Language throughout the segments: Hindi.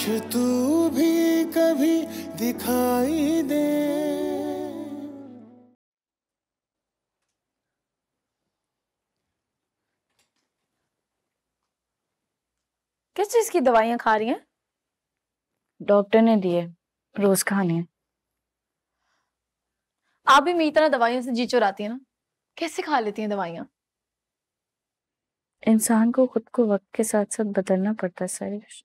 तू भी कभी दिखाई दे। किस चीज की दवाइयां खा रही हैं? डॉक्टर ने दिए, रोज खानी है। आप भी मेरी तरह दवाइयों से जी चुराती हैं ना? कैसे खा लेती हैं दवाइयां? इंसान को खुद को वक्त के साथ साथ बदलना पड़ता है सारिश।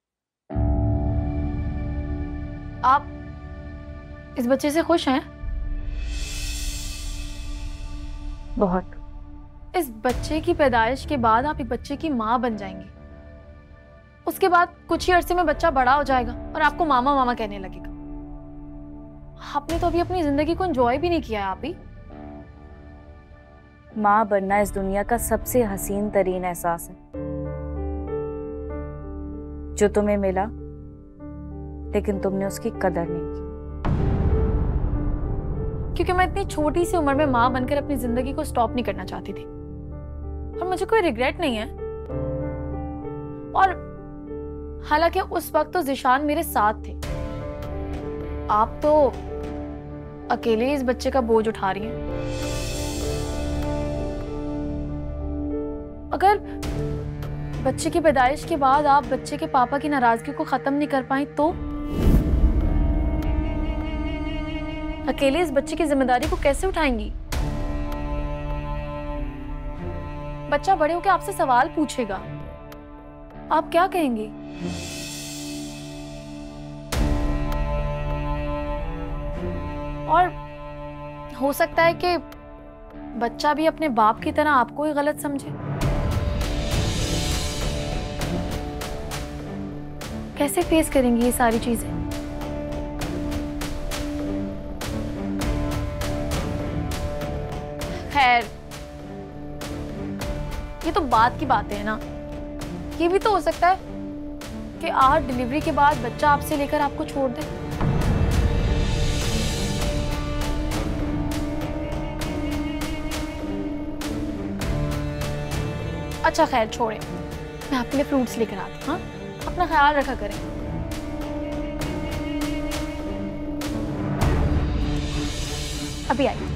आप इस बच्चे से खुश हैं? बहुत। इस बच्चे की पैदाइश के बाद आप एक बच्चे की माँ बन जाएंगी। उसके बाद कुछ ही अरसे में बच्चा बड़ा हो जाएगा और आपको मामा मामा कहने लगेगा। आपने तो अभी अपनी जिंदगी को एंजॉय भी नहीं किया है। आप ही माँ बनना इस दुनिया का सबसे हसीन तरीन एहसास है जो तुम्हें मिला, लेकिन तुमने उसकी कदर नहीं की। क्योंकि मैं इतनी छोटी सी उम्र में माँ बनकर अपनी जिंदगी को स्टॉप नहीं करना चाहती थी और मुझे कोई रिग्रेट नहीं है। और हालांकि उस वक्त तो ज़िशान मेरे साथ थे। आप तो अकेले इस बच्चे का बोझ उठा रही हैं। अगर बच्चे की पैदाइश के बाद आप बच्चे के पापा की नाराजगी को खत्म नहीं कर पाई तो अकेले इस बच्चे की जिम्मेदारी को कैसे उठाएंगी? बच्चा बड़े होकर आपसे सवाल पूछेगा, आप क्या कहेंगी? और हो सकता है कि बच्चा भी अपने बाप की तरह आपको ही गलत समझे। कैसे फेस करेंगी ये सारी चीजें? खैर, ये तो बात की बातें हैं ना। ये भी तो हो सकता है कि आज डिलीवरी के बाद बच्चा आपसे लेकर आपको छोड़ दे। अच्छा खैर छोड़े, मैं आपके लिए फ्रूट्स लेकर आती हूँ। हाँ, अपना ख्याल रखा करें। अभी आइए।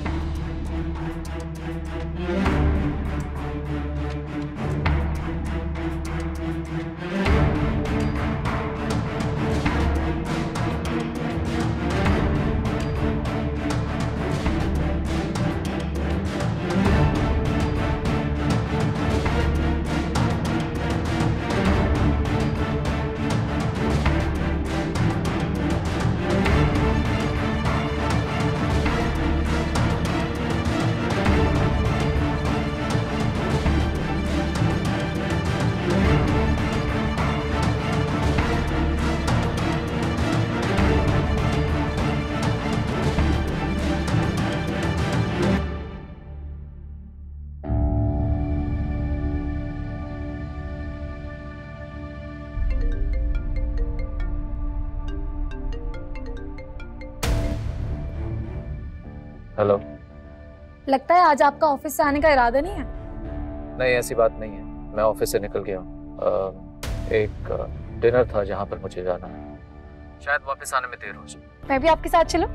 हेलो। लगता है आज आपका ऑफिस से आने का इरादा नहीं है। नहीं, ऐसी बात नहीं है, मैं ऑफिस से निकल गया हूँ। एक डिनर था जहाँ पर मुझे जाना है, शायद वापस आने में देर हो जाए। मैं भी आपके साथ चलूं?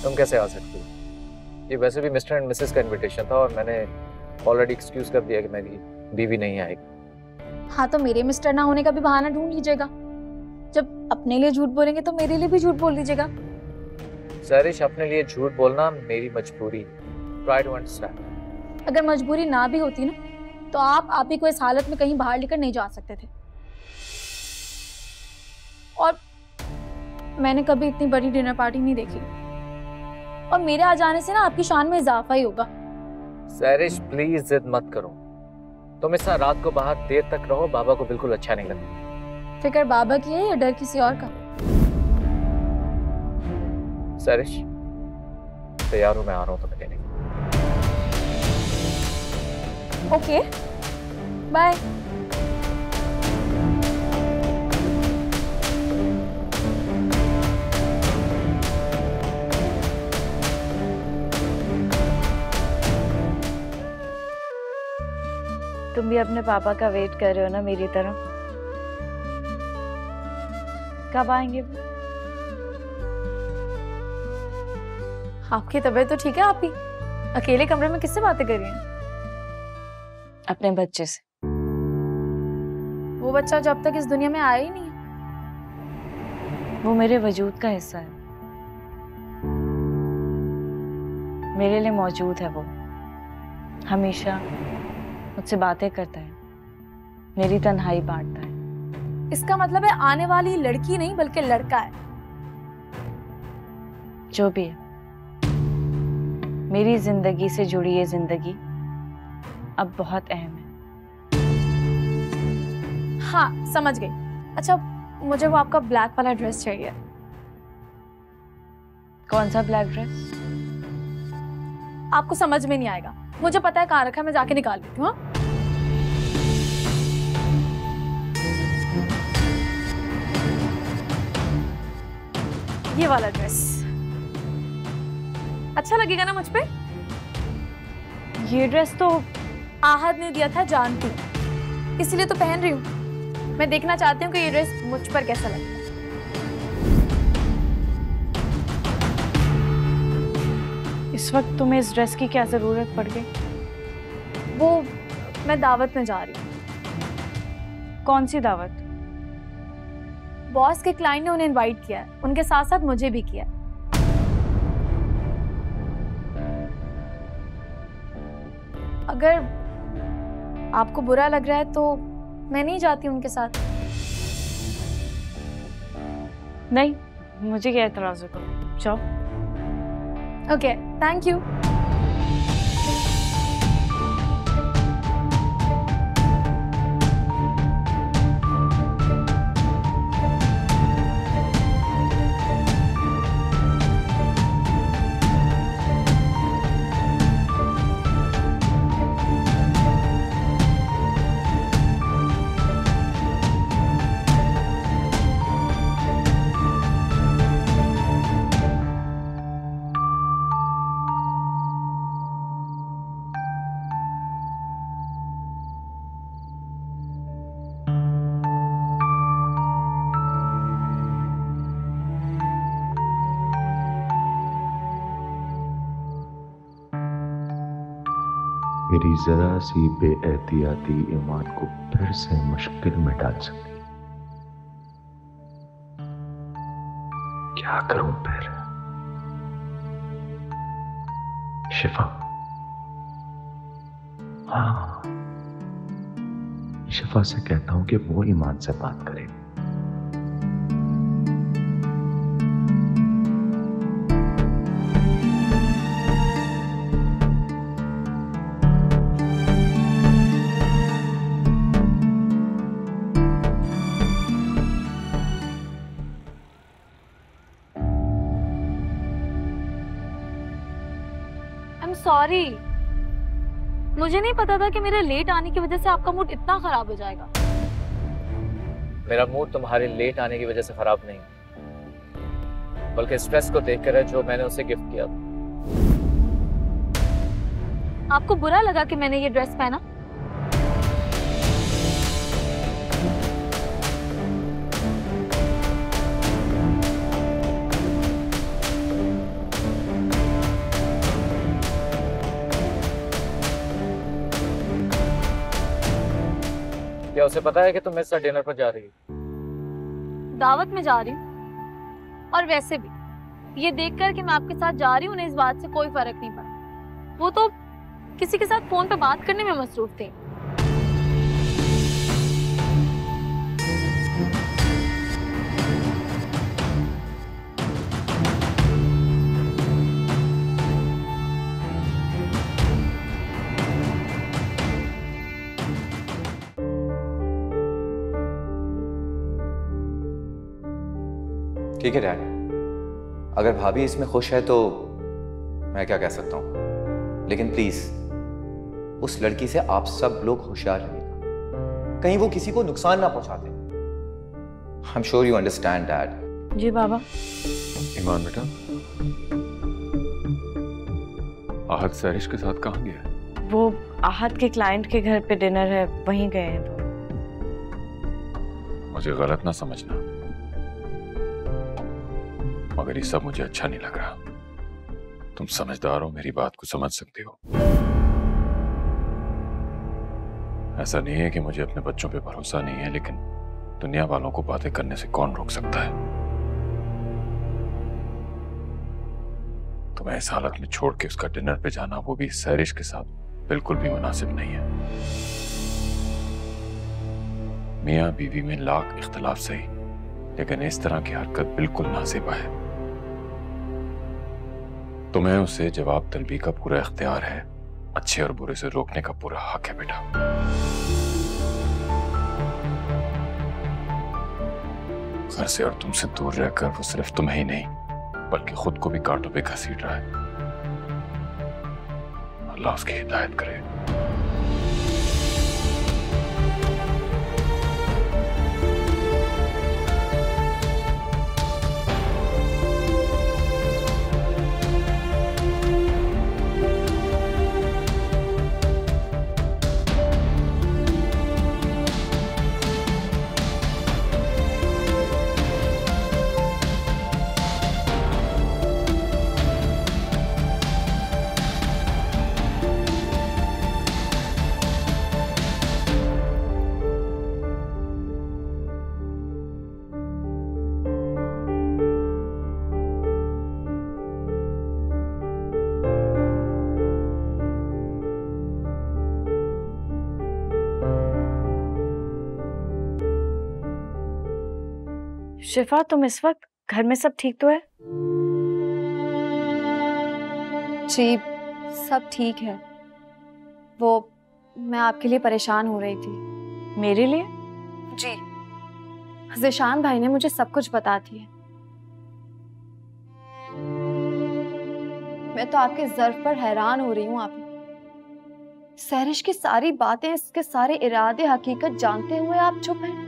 तुम कैसे आ सकती हो? ये वैसे भी मिस्टर एंड मिसेस का इनविटेशन था और मैंने ऑलरेडी एक्सक्यूज कर दिया कि मेरी बीवी नहीं आएगी। हाँ तो मेरे मिस्टर ना होने का भी बहाना ढूंढ लीजिएगा। जब अपने लिए झूठ बोलेंगे तो मेरे लिए भी झूठ बोल दीजिएगा। सरिश, अपने लिए झूठ बोलना मेरी मजबूरी, ट्राई टू अंडरस्टैंड। अगर मजबूरी ना भी होती ना तो आप ही को इस हालत में कहीं बाहर लेकर नहीं जा सकते थे। और मैंने कभी इतनी बड़ी डिनर पार्टी नहीं देखी और मेरे आ जाने से ना आपकी शान में इजाफा ही होगा। सरिश प्लीज जिद मत करो। तुम इस तरह रात को बाहर देर तक रहो, बाबा को बिल्कुल अच्छा नहीं लगता। फिक्र बाबा की है या डर किसी और का? सरिश तैयार हो, मैं आ रहा हूँ तुम्हें लेने। Okay, bye. तुम भी अपने पापा का वेट कर रहे हो ना मेरी तरह? कब आएंगे वो? आपकी तबीयत तो ठीक है? आप ही अकेले कमरे में किससे बातें कर रही हैं? अपने बच्चे से। वो बच्चा जो अब तक इस दुनिया में आया ही नहीं है। वो मेरे वजूद का हिस्सा है, मेरे लिए मौजूद है। वो हमेशा मुझसे बातें करता है, मेरी तन्हाई बांटता है। इसका मतलब है आने वाली लड़की नहीं बल्कि लड़का है। जो भी है, मेरी जिंदगी से जुड़ी ये जिंदगी अब बहुत अहम है। हाँ समझ गई। अच्छा मुझे वो आपका ब्लैक वाला ड्रेस चाहिए। कौन सा ब्लैक ड्रेस? आपको समझ में नहीं आएगा, मुझे पता है कहाँ रखा है, मैं जाके निकाल लेती हूँ। हाँ? ये वाला ड्रेस अच्छा लगेगा ना मुझ पे? ये ड्रेस तो आहद ने दिया था, जानती हूँ, इसलिए तो पहन रही हूँ। मैं देखना चाहती हूँ कि ये ड्रेस मुझ पर कैसा लगेगा। इस वक्त तुम्हें इस ड्रेस की क्या जरूरत पड़ गई? वो मैं दावत में जा रही हूँ। कौन सी दावत? बॉस के क्लाइंट ने उन्हें इनवाइट किया है, उनके साथ साथ मुझे भी किया है। अगर आपको बुरा लग रहा है तो मैं नहीं जाती उनके साथ। नहीं, मुझे क्या एतराज होगा, जाओ। Okay thank you. मेरी जरा सी बेएहतियाती ईमान को फिर से मुश्किल में डाल सकती। क्या करूं फिर? शिफा, हाँ, शिफा से कहता हूं कि वो ईमान से बात करे। सॉरी, मुझे नहीं पता था कि मेरे लेट आने की वजह से आपका मूड इतना खराब हो जाएगा। मेरा मूड तुम्हारे लेट आने की वजह से खराब नहीं, बल्कि स्ट्रेस को देखकर है जो मैंने उसे गिफ्ट किया था। आपको बुरा लगा कि मैंने ये ड्रेस पहना? क्या उसे पता है कि तुम मेरे साथ डिनर पर जा रही हो? दावत में जा रही हूँ, और वैसे भी ये देखकर कि मैं आपके साथ जा रही हूँ उन्हें इस बात से कोई फर्क नहीं पड़ा। वो तो किसी के साथ फोन पे बात करने में मसरूफ थे। ठीक है डैड, अगर भाभी इसमें खुश है तो मैं क्या कह सकता हूं, लेकिन प्लीज उस लड़की से आप सब लोग होशियार रहिएगा, कहीं वो किसी को नुकसान ना पहुंचाते। I am sure you understand dad. जी बाबा। ईमान बेटा, आहद सैरिश के साथ कहाँ गया है? वो आहद के क्लाइंट के घर पे डिनर है, वहीं गए हैं। मुझे गलत ना समझना, मगर ये सब मुझे अच्छा नहीं लग रहा। तुम समझदार हो, मेरी बात को समझ सकते हो। ऐसा नहीं है कि मुझे अपने बच्चों पे भरोसा नहीं है, लेकिन दुनिया वालों को बातें करने से कौन रोक सकता है। तुम्हें इस हालत में छोड़ के उसका डिनर पे जाना, वो भी सैरिश के साथ, बिल्कुल भी मुनासिब नहीं है। मियां बीवी में लाख इख्तिलाफ सही, लेकिन इस तरह की हरकत बिल्कुल नाज़िबा है। तुम्हें उसे जवाब तलबी का पूरा इख्तियार है, अच्छे और बुरे से रोकने का पूरा हक है बेटा। घर से और तुमसे दूर रहकर वो सिर्फ तुम्हें ही नहीं बल्कि खुद को भी कांटों पे घसीट रहा है। अल्लाह उसकी हिदायत करे। शिफा, तुम इस वक्त घर में सब ठीक तो है? जी सब ठीक है। वो मैं आपके लिए परेशान हो रही थी। मेरे लिए? जी ज़ीशान भाई ने मुझे सब कुछ बता दिया। मैं तो आपके ज़र्फ पर हैरान हो रही हूँ। आप सैरिश की सारी बातें, इसके सारे इरादे, हकीकत जानते हुए आप चुप हैं।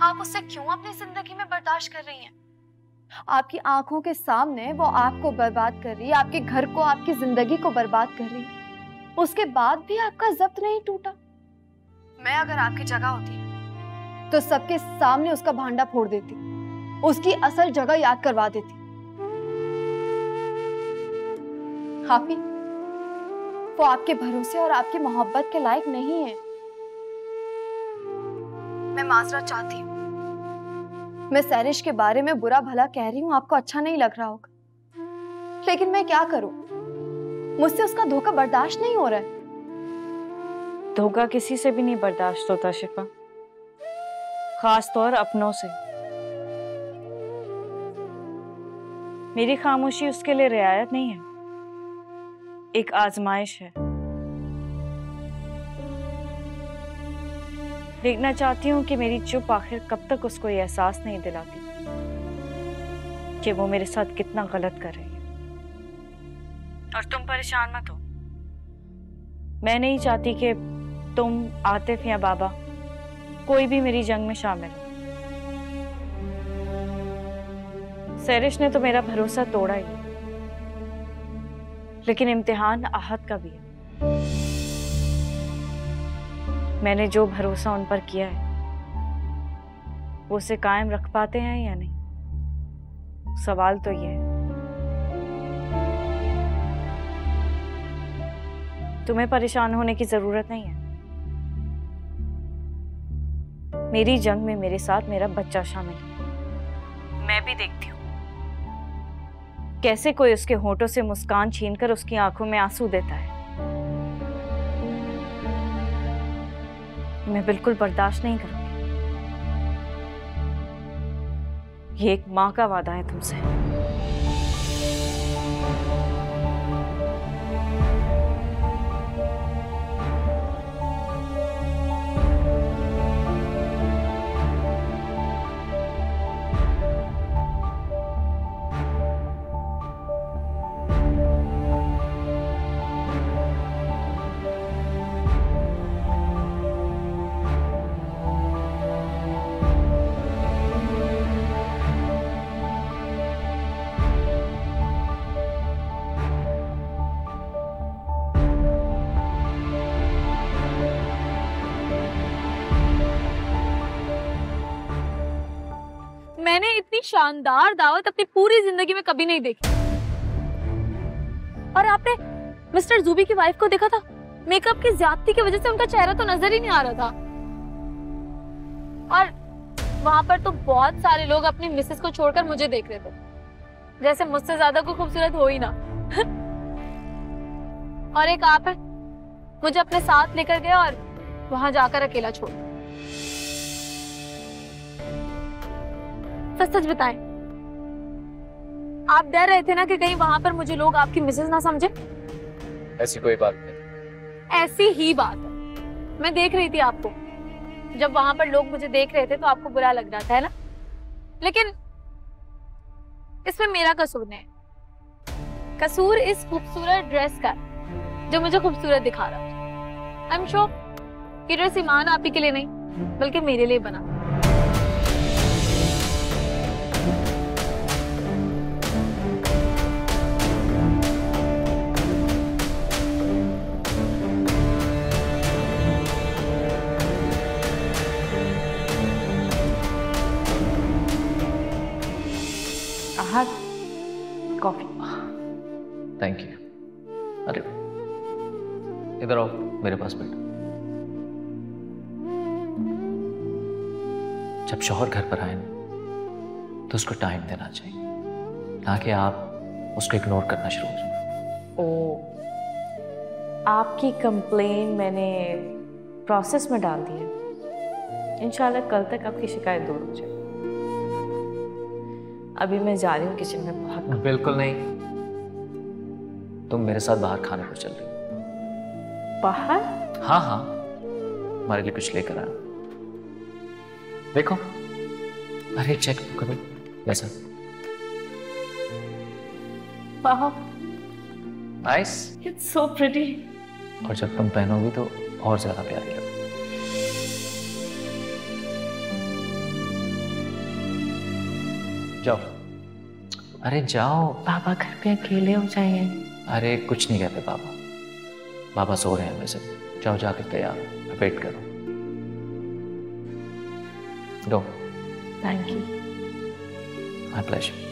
आप उससे क्यों अपनी जिंदगी में बर्दाश्त कर रही हैं? आपकी आंखों के सामने वो आपको बर्बाद कर रही है, आपके घर को, आपकी जिंदगी को बर्बाद कर रही है। उसके बाद भी आपका ज़ब्त नहीं टूटा। मैं अगर आपकी जगह होती तो सबके सामने उसका भांडा फोड़ देती, उसकी असल जगह याद करवा देती। हाफी, वो आपके भरोसे और आपकी मोहब्बत के लायक नहीं है। मैं माजरत चाहती हूँ। मैं सैरिश के बारे में बुरा भला कह रही हूँ, आपको अच्छा नहीं लग रहा होगा, लेकिन मैं क्या करूँ? मुझसे उसका धोखा बर्दाश्त नहीं हो रहा है। धोखा किसी से भी नहीं बर्दाश्त होता शिफा, खास तौर अपनों से। मेरी खामोशी उसके लिए रियायत नहीं है, एक आजमाइश है। देखना चाहती हूँ कि मेरी चुप आखिर कब तक उसको ये एहसास नहीं दिलाती कि वो मेरे साथ कितना गलत कर रही है। और तुम परेशान मत हो, मैं नहीं चाहती कि तुम, आतिफ या बाबा कोई भी मेरी जंग में शामिल हो। सैरिश ने तो मेरा भरोसा तोड़ा ही, लेकिन इम्तिहान आहत का भी है। मैंने जो भरोसा उन पर किया है वो उसे कायम रख पाते हैं या नहीं, सवाल तो ये है। तुम्हें परेशान होने की जरूरत नहीं है। मेरी जंग में मेरे साथ मेरा बच्चा शामिल है। मैं भी देखती हूँ कैसे कोई उसके होठों से मुस्कान छीनकर उसकी आंखों में आंसू देता है। मैं बिल्कुल बर्दाश्त नहीं करूंगी। ये एक माँ का वादा है तुमसे। मैंने इतनी शानदार दावत अपनी पूरी जिंदगी में कभी नहीं देखी। और आपने मिस्टर जूबी की वाइफ को देखा था? मेकअप की ज्यादती की वजह से उनका चेहरा तो नजर ही नहीं आ रहा था। और वहां पर तो बहुत सारे लोग अपनी मिसेस को छोड़कर मुझे देख रहे थे, जैसे मुझसे ज्यादा कोई खूबसूरत हो ही ना। और एक आप है, मुझे अपने साथ लेकर गए और वहां जाकर अकेला छोड़। सच सच बताएं, आप डर रहे थे ना कि कहीं वहां पर मुझे लोग आपकी मिसेस ना समझे? ऐसी कोई बात नहीं। ऐसी ही बात है। मैं देख रही थी आपको, जब वहां पर लोग मुझे देख रहे थे तो आपको बुरा लग रहा था, है ना? लेकिन इसमें मेरा कसूर नहीं। कसूर इस खूबसूरत ड्रेस का जो मुझे खूबसूरत दिखा रहा है। आई एम श्योर ये ड्रेस ईमान आप ही के लिए नहीं बल्कि मेरे लिए बना। कॉफी। Thank you. अरे इधर आओ, मेरे पास बैठो। जब शौहर घर पर आए ना तो उसको टाइम देना चाहिए, ना कि आप उसको इग्नोर करना शुरू हो जाए। ओ, आपकी कंप्लेन मैंने प्रोसेस में डाल दी है। इंशाल्लाह कल तक आपकी शिकायत दूर हो जाए। अभी मैं जा रही हूँ किचन में। बहुत बिल्कुल नहीं, तुम मेरे साथ बाहर खाने पर चल रही हो। बाहर? हाँ हाँ, हमारे लिए कुछ लेकर आया। देखो, अरे चेक करो कैसा। वाह, नाइस। It's so pretty. और जब तुम पहनोगी तो और ज्यादा प्यारी लगेगी। जाओ। अरे जाओ। पापा घर पे अकेले हो जाएंगे। अरे कुछ नहीं कहते पापा, पापा सो रहे हैं वैसे। जाओ जाकर तैयार वेट करो। Go. Thank you. My pleasure.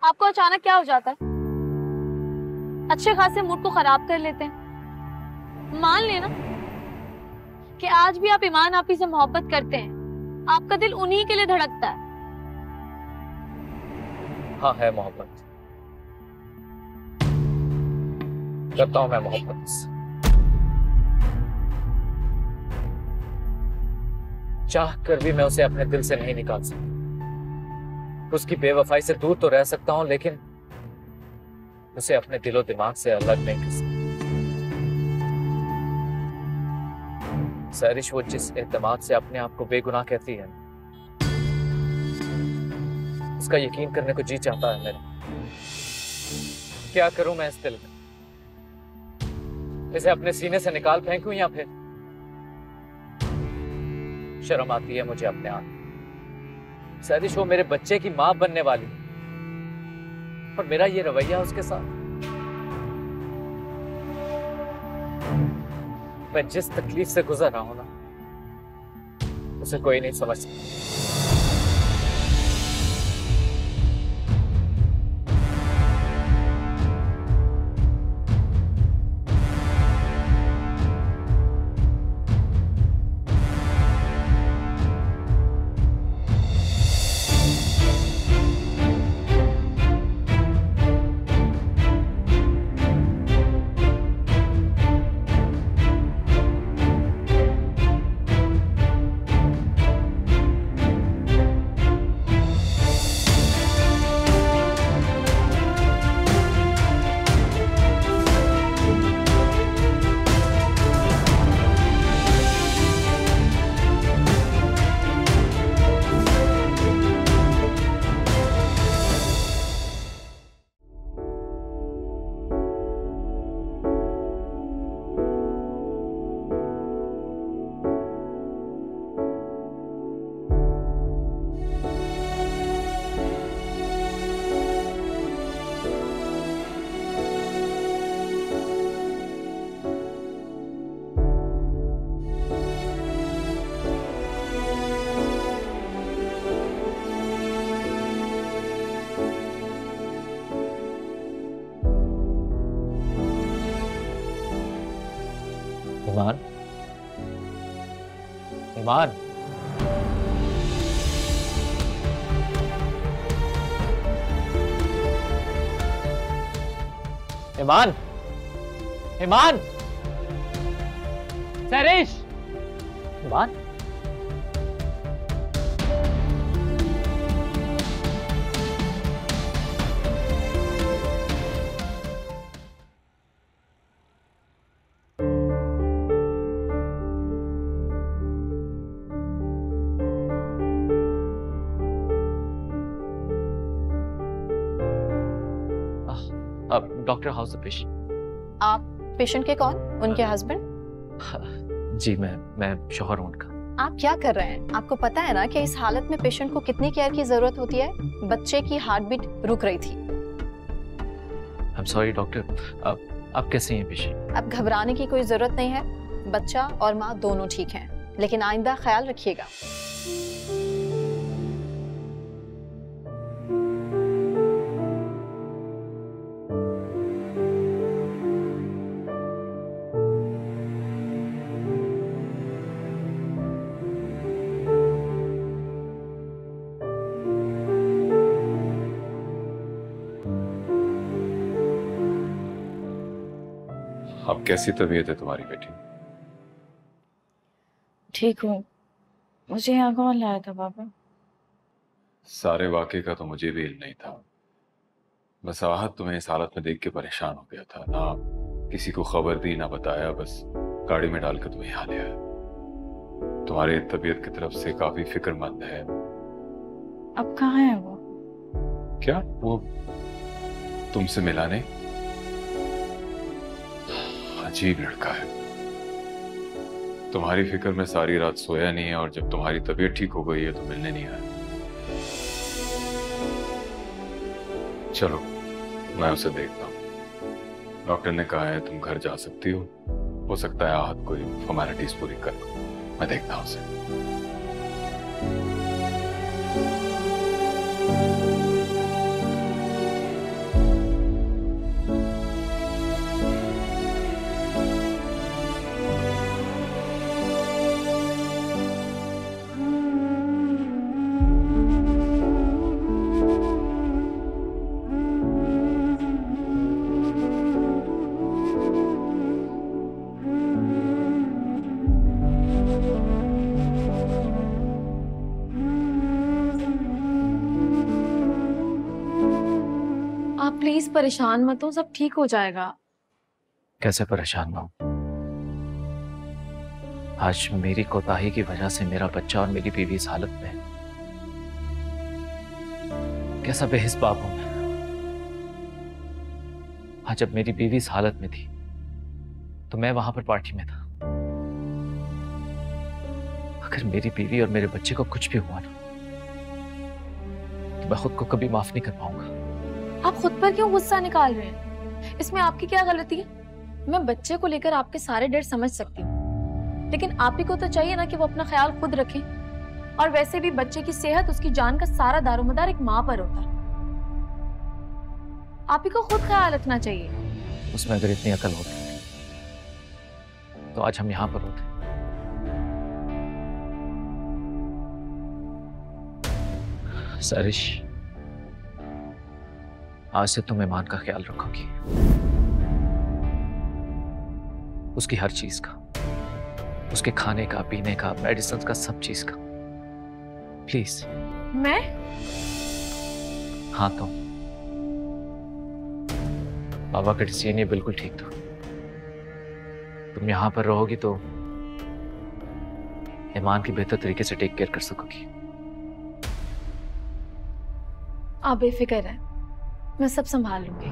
आपको अचानक क्या हो जाता है? अच्छे खासे मूड को खराब कर लेते हैं। मान लेना कि आज भी आप ईमान आपी से मोहब्बत करते हैं, आपका दिल उन्हीं के लिए धड़कता है। हाँ है मोहब्बत, करता हूं मैं मोहब्बत से। चाह कर भी मैं उसे अपने दिल से नहीं निकाल सकता। उसकी बेवफाई से दूर तो रह सकता हूं, लेकिन उसे अपने दिलो दिमाग से अलग नहीं कर सकता। सैरिश, वो जिस एतमाद से अपने आप को बेगुनाह कहती है, उसका यकीन करने को जी चाहता है मेरा। क्या करूं मैं इस दिल में? इसे अपने सीने से निकाल फेंकूं या फिर? शर्म आती है मुझे अपने आप। सैरिश, वो मेरे बच्चे की मां बनने वाली और मेरा ये रवैया उसके साथ। मैं जिस तकलीफ से गुजर रहा हूं ना, उसे कोई नहीं समझ सकता। Iman, Iman, Iman, Iman, Sarish, Iman. Doctor house the patient. आप पेशेंट के कौन? उनके हस्बैंड? जी मैं शौहर हूं उनका। आप क्या कर रहे हैं? आपको पता है ना कि इस हालत में पेशेंट को कितनी केयर की जरूरत होती है? बच्चे की हार्ट बीट रुक रही थी। I am sorry doctor. आप कैसे हैं पेशेंट? अब घबराने की कोई जरूरत नहीं है। बच्चा और माँ दोनों ठीक हैं, लेकिन आइंदा ख्याल रखिएगा। अब कैसी तबीयत है तुम्हारी बेटी? ठीक हूँ। मुझे यहाँ कौन लाया था पापा? सारे वाकये का तो मुझे भी इल्म नहीं था। बस आहत तुम्हें इस हालत में देख के परेशान हो गया था ना, किसी को खबर दी ना बताया, बस गाड़ी में डालकर तुम्हें यहाँ ले आया। तुम्हारी तबीयत की तरफ से काफी फिक्रमंद है। अब कहाँ है वो? क्या वो तुमसे मिलाने? अजीब लड़का है। तुम्हारी फिक्र में सारी रात सोया नहीं है और जब तुम्हारी तबीयत ठीक हो गई है तो मिलने नहीं आया। चलो मैं उसे देखता हूँ। डॉक्टर ने कहा है तुम घर जा सकती हो सकता है आहत कोई फॉर्मेलिटीज पूरी कर लो। मैं देखता हूँ उसे। प्लीज परेशान मत हो, सब ठीक हो जाएगा। कैसे परेशान ना हूं? आज मेरी कोताही की वजह से मेरा बच्चा और मेरी बीवी इस हालत में है। कैसा बेहिस बाप हूं मैं। आज जब मेरी बीवी इस हालत में थी तो मैं वहां पर पार्टी में था। अगर मेरी बीवी और मेरे बच्चे को कुछ भी हुआ ना तो मैं खुद को कभी माफ नहीं कर पाऊंगा। आप खुद पर क्यों गुस्सा निकाल रहे हैं? इसमें आपकी क्या गलती है? मैं बच्चे को लेकर आपके सारे डर समझ सकती हूँ, लेकिन आप ही को तो चाहिए ना कि वो अपना ख्याल खुद रखे। और वैसे भी बच्चे की सेहत, उसकी जान का सारा दारोमदार एक माँ पर होता है। आप ही को खुद ख्याल रखना चाहिए। उसमें अगर इतनी अकल होती तो आज हम यहाँ पर होते। सरिश, आज से तुम ईमान का ख्याल रखोगी, उसकी हर चीज का, उसके खाने का, पीने का, मेडिसिन का, सब चीज का। प्लीज। मैं? हाँ, बाबा का डिसीजन ये बिल्कुल ठीक था। तुम यहां पर रहोगी तो ईमान की बेहतर तरीके से टेक केयर कर सकोगी। आप बेफिक्र हैं, मैं सब संभाल लूंगी।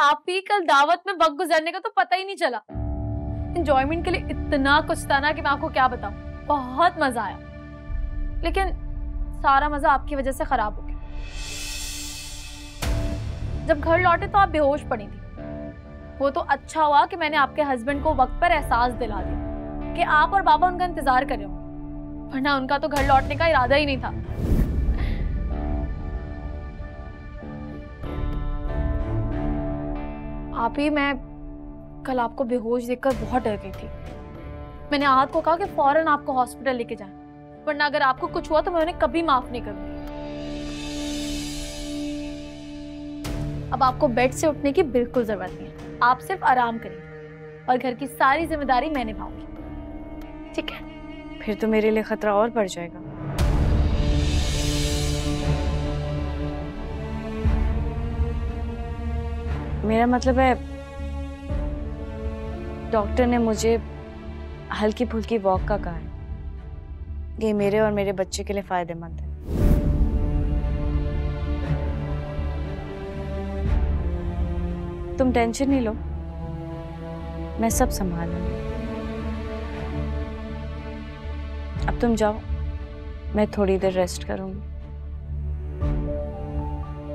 आप ही कल दावत में वक्त गुजरने का तो पता ही नहीं चला। एंजॉयमेंट के लिए इतना कुछ था ना कि मैं आपको क्या बताऊं। बहुत मजा आया, लेकिन सारा मजा आपकी वजह से खराब हो गया। जब घर लौटे तो आप बेहोश पड़ी थी। वो तो अच्छा हुआ कि मैंने आपके हस्बैंड को वक्त पर एहसास दिला दिया कि आप और बाबा उनका इंतजार कर रहे हो, वरना उनका तो घर लौटने का इरादा ही नहीं था। आप ही, मैं कल आपको बेहोश देखकर बहुत डर गई थी। मैंने आहत को कहा कि फौरन आपको हॉस्पिटल लेके जाएं, वरना अगर आपको कुछ हुआ तो मैं उन्हें कभी माफ नहीं करूंगी। अब आपको बेड से उठने की बिल्कुल जरूरत नहीं है, आप सिर्फ आराम करिए और घर की सारी जिम्मेदारी मैं निभाऊंगी, ठीक है? फिर तो मेरे लिए खतरा और बढ़ जाएगा। मेरा मतलब है, डॉक्टर ने मुझे हल्की फुल्की वॉक का कहा है। ये मेरे और मेरे बच्चे के लिए फायदेमंद है। तुम टेंशन नहीं लो, मैं सब संभाल लूंगी। अब तुम जाओ, मैं थोड़ी देर रेस्ट करूंगी।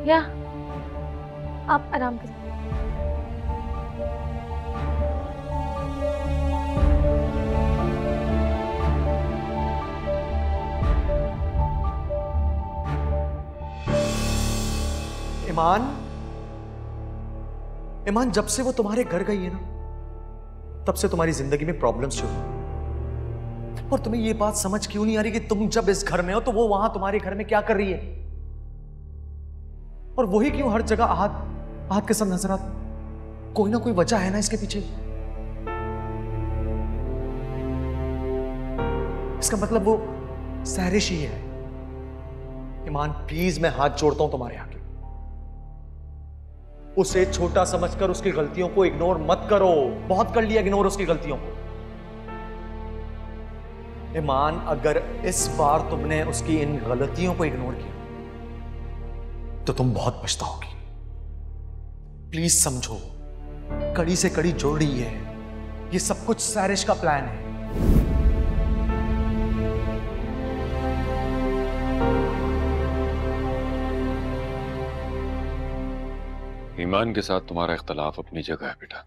या आप आराम करिए। ईमान, जब से वो तुम्हारे घर गई है ना, तब से तुम्हारी जिंदगी में प्रॉब्लम्स शुरू हुई। और तुम्हें ये बात समझ क्यों नहीं आ रही कि तुम जब इस घर में हो तो वो वहां तुम्हारे घर में क्या कर रही है? और वही क्यों हर जगह आहत के साथ नजर आती? कोई ना कोई वजह है ना इसके पीछे। इसका मतलब वो सहरिश ही है। ईमान प्लीज, मैं हाथ जोड़ता हूं तुम्हारे आगे। उसे छोटा समझकर उसकी गलतियों को इग्नोर मत करो। बहुत कर लिया इग्नोर उसकी गलतियों को। ईमान, अगर इस बार तुमने उसकी इन गलतियों को इग्नोर किया तो तुम बहुत पछताओगी। प्लीज समझो, कड़ी से कड़ी जोड़ रही है। ये सब कुछ सहरिश का प्लान है। ईमान के साथ तुम्हारा इख्तलाफ अपनी जगह है बेटा,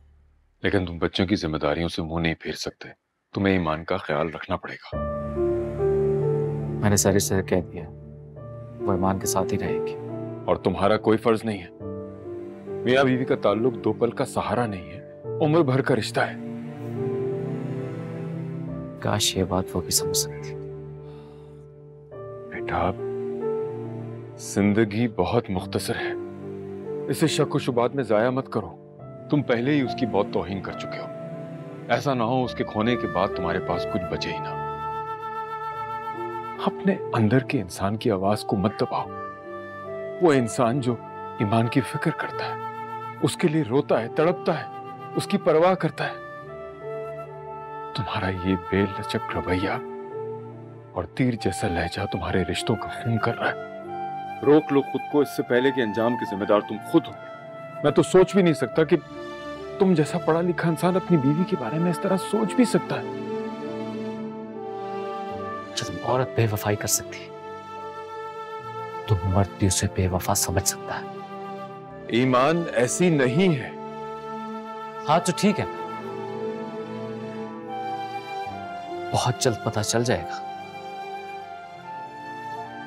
लेकिन तुम बच्चों की जिम्मेदारियों से मुंह नहीं फेर सकते। तुम्हें ईमान का ख्याल रखना पड़ेगा। मैंने सहरिश से कह दिया, वो ईमान के साथ ही रहेगी। और तुम्हारा कोई फर्ज नहीं है। मियां बीवी का ताल्लुक दो पल का सहारा नहीं है, उम्र भर का रिश्ता है। काश ये बात वो भी समझ सकती। बेटा, जिंदगी बहुत मुख्तसर है, इसे शक व शुबात में जाया मत करो। तुम पहले ही उसकी बहुत तौहीन कर चुके हो। ऐसा ना हो उसके खोने के बाद तुम्हारे पास कुछ बचे ही ना। अपने अंदर के इंसान की आवाज को मत दबाओ। वो इंसान जो ईमान की फिक्र करता है, उसके लिए रोता है, तड़पता है, उसकी परवाह करता है। तुम्हारा ये बेलचक रवैया और तीर जैसा लहजा तुम्हारे रिश्तों का खून कर रहा है। रोक लो खुद को, इससे पहले कि अंजाम के जिम्मेदार तुम खुद हो। मैं तो सोच भी नहीं सकता कि तुम जैसा पढ़ा लिखा इंसान अपनी बीवी के बारे में इस तरह सोच भी सकता है। जब औरत बेवफाई कर सकती है तो मर्द भी उसे बेवफा समझ सकता है। ईमान ऐसी नहीं है। हाँ तो ठीक है, बहुत जल्द पता चल जाएगा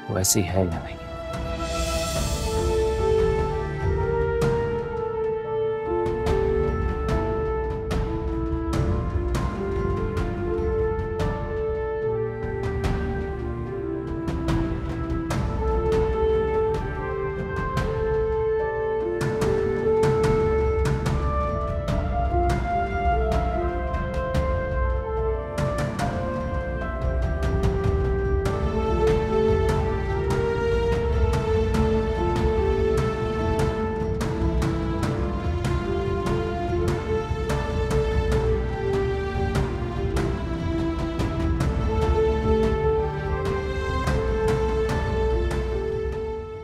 वो ऐसी है या नहीं।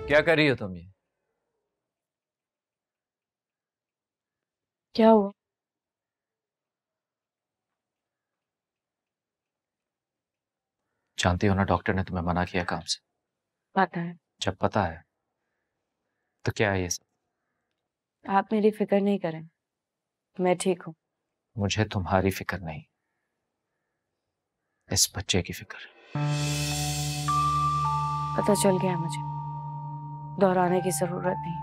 क्या कर रही हो तुम ये? क्या हुआ? जानती हो ना, डॉक्टर ने तुम्हें मना किया काम से। पता है। जब पता है तो क्या है ये सब? आप मेरी फिक्र नहीं करें, मैं ठीक हूँ। मुझे तुम्हारी फिक्र नहीं, इस बच्चे की फिक्र है। पता चल गया मुझे, दोहराने की जरूरत नहीं।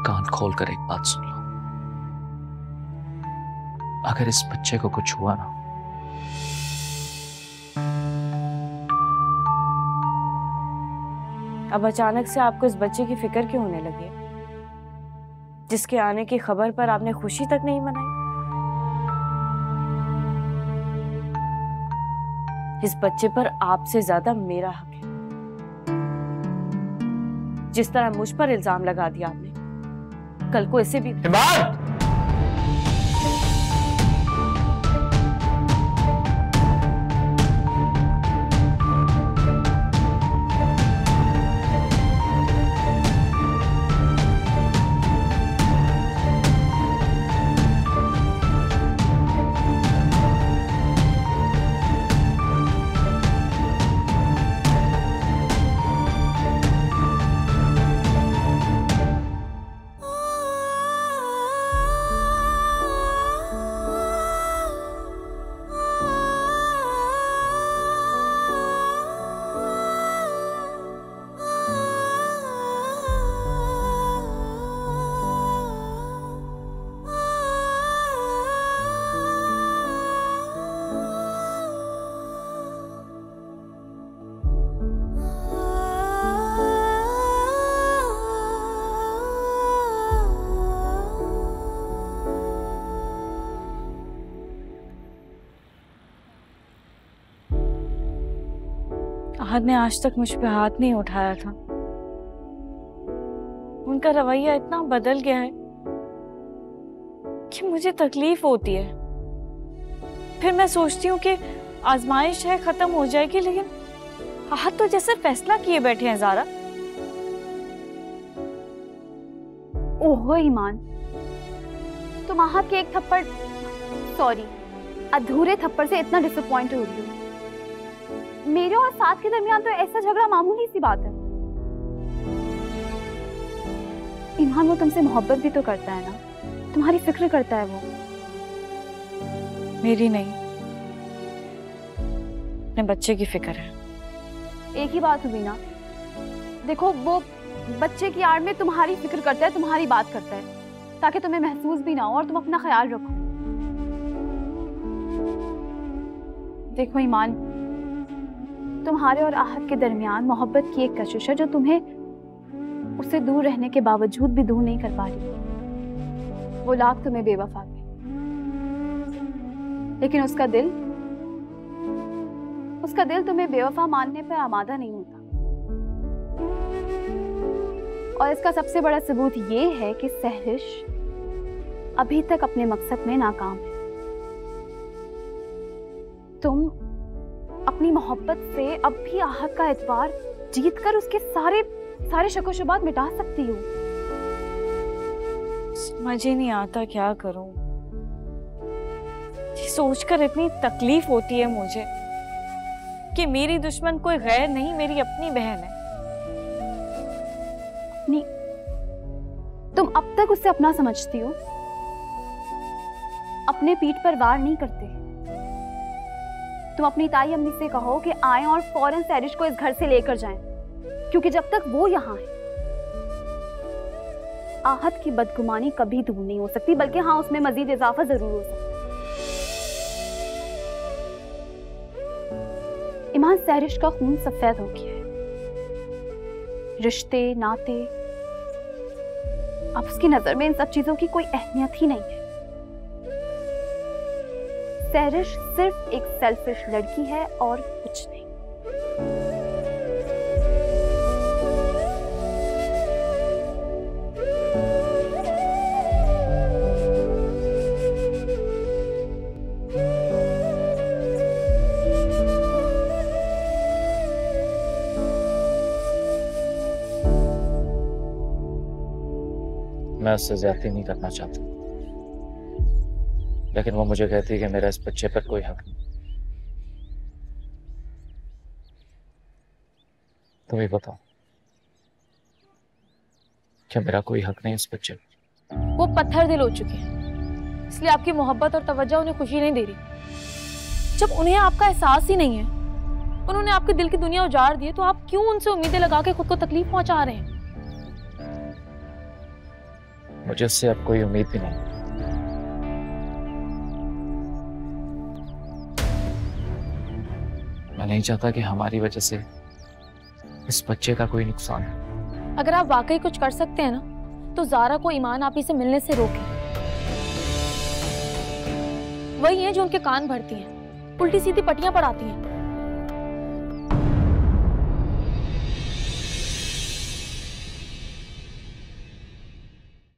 कान खोल कर एक बात सुन लो, अगर इस बच्चे को कुछ हुआ ना, अब अचानक से आपको इस बच्चे की फिक्र क्यों होने लगी है, जिसके आने की खबर पर आपने खुशी तक नहीं मनाई? इस बच्चे पर आपसे ज्यादा मेरा हक है। जिस तरह मुझ पर इल्जाम लगा दिया आपने, कल को इसे भी। आहद ने आज तक मुझ पे हाथ नहीं उठाया था। उनका रवैया इतना बदल गया है कि मुझे तकलीफ होती है। फिर मैं सोचती हूँ कि आजमाइश है, खत्म हो जाएगी, लेकिन आहद तो जैसे फैसला किए बैठे हैं ज़ारा। ओहो ईमान, तुम आहद के एक थप्पड़, सॉरी अधूरे थप्पड़ से इतना डिसअपॉइंट हो रही हो। मेरे और साथ के दरमियान तो ऐसा झगड़ा मामूली सी बात है। ईमान, वो तुमसे मोहब्बत भी तो करता है ना, तुम्हारी फिक्र करता है वो। मेरी नहीं, अपने बच्चे की फिक्र है। एक ही बात हुई ना। देखो, वो बच्चे की आड़ में तुम्हारी फिक्र करता है, तुम्हारी बात करता है, ताकि तुम्हें महसूस भी ना हो और तुम अपना ख्याल रखो। देखो ईमान, तुम्हारे और आहद के दरमियान मोहब्बत की एक कशिश है जो तुम्हें उससे दूर रहने के बावजूद भी दूर नहीं कर पा रही। वो लाख तुम्हें बेवफा के, लेकिन उसका दिल तुम्हें बेवफा मानने पर आमादा नहीं होता। और इसका सबसे बड़ा सबूत ये है कि सहरिश अभी तक अपने मकसद में नाकाम है। तुम अपनी मोहब्बत से अब भी आहद का एतबार जीतकर उसके सारे शको शुबात मिटा सकती हो। समझ ही नहीं आता क्या करूं। ये सोचकर इतनी तकलीफ होती है मुझे कि मेरी दुश्मन कोई गैर नहीं, मेरी अपनी बहन है। नहीं, तुम अब तक उससे अपना समझती हो, अपने पीठ पर वार नहीं करते। तुम अपनी ताई अम्मी से कहो कि आएं और फौरन सहरिश को इस घर से लेकर जाएं, क्योंकि जब तक वो यहाँ है आहद की बदगुमानी कभी दूर नहीं हो सकती, बल्कि हाँ, उसमें मजीद इजाफा जरूर हो सकता है। ईमान, सहरिश का खून सफेद हो गया है। रिश्ते नाते अब उसकी नजर में इन सब चीजों की कोई अहमियत ही नहीं है। सहरिश सिर्फ एक सेल्फिश लड़की है और कुछ नहीं। मैं उससे ज्यादती नहीं करना चाहता, लेकिन वो मुझे कहती है कि मेरा इस बच्चे पर कोई हक नहीं। तुम ही बताओ, क्या मेरा कोई हक नहीं इस बच्चे पर? वो पत्थर दिल हो चुके हैं, इसलिए आपकी मोहब्बत और तवज्जो उन्हें खुशी नहीं दे रही। जब उन्हें आपका एहसास ही नहीं है, उन्होंने आपके दिल की दुनिया उजाड़ दी है, तो आप क्यों उनसे उम्मीदें लगा के खुद को तकलीफ पहुंचा रहे हैं? मुझे उससे अब कोई उम्मीद भी नहीं। मैं नहीं चाहता कि हमारी वजह से इस बच्चे का कोई नुकसान हो। अगर आप वाकई कुछ कर सकते हैं ना, तो ज़ारा को ईमान आपी से मिलने से रोकें। वही है जो उनके कान भरती हैं, उल्टी सीधी पट्टियां पढ़ाती हैं।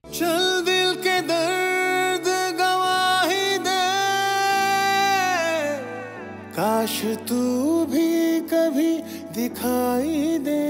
चल दिल के दर्द गवाही दे, काश तू भी कभी दिखाई दे।